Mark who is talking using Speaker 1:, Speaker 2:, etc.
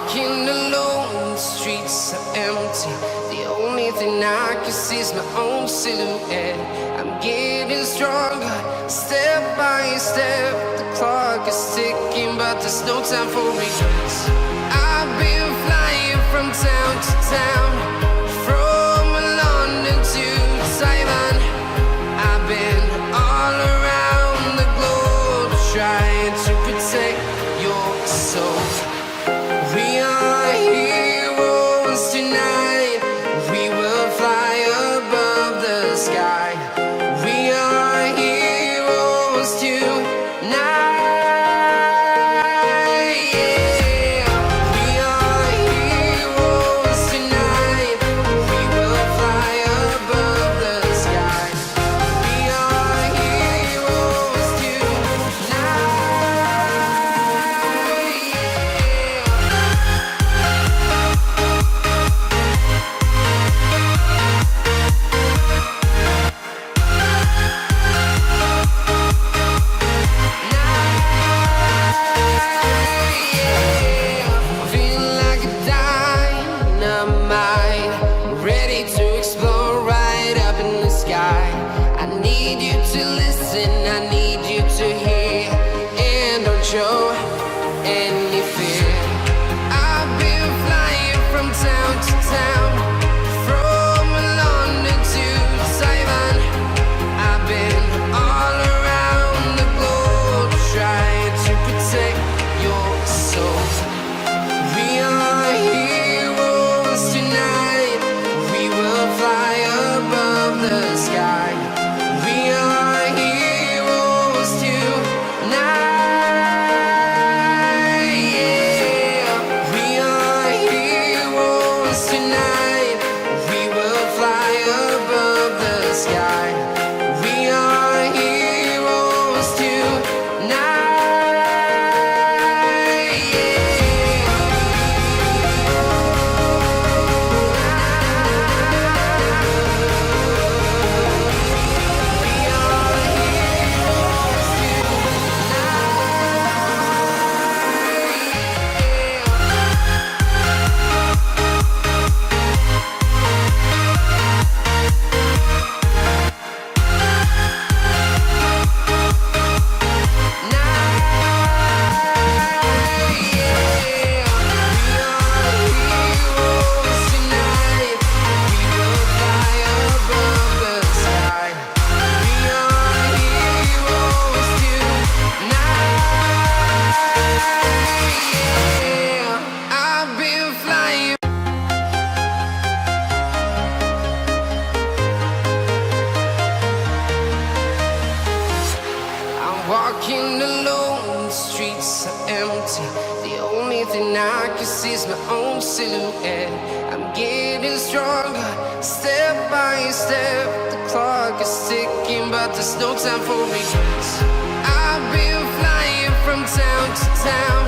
Speaker 1: walking alone, the streets are empty. The only thing I can see is my own silhouette. I'm getting stronger, step by step. The clock is ticking, but there's no time for regrets. I've been flying from town to town, from London to Taiwan. I've been all around the globe trying to protect your soul. We are heroes tonight. We will fly above the sky. We are heroes tonight. Yeah. We are heroes tonight. We will fly above the sky. We are heroes tonight. Feeling like a dynamite, ready to explode right up in the sky. I need you to listen, I need you to hear, and don't show any fear. I've been flying from town to town, from London to Taiwan. I've been all around the globe trying to protect your soul. We are heroes tonight. We will fly above the sky. We are heroes tonight. Yeah. We are heroes tonight. We will fly above the sky. We are heroes tonight. I've been flying. I'm walking alone, the streets are empty. The only thing I can see is my own silhouette. I'm getting stronger, step by step. The clock is ticking, but there's no time for regrets. I've been flying from town to town,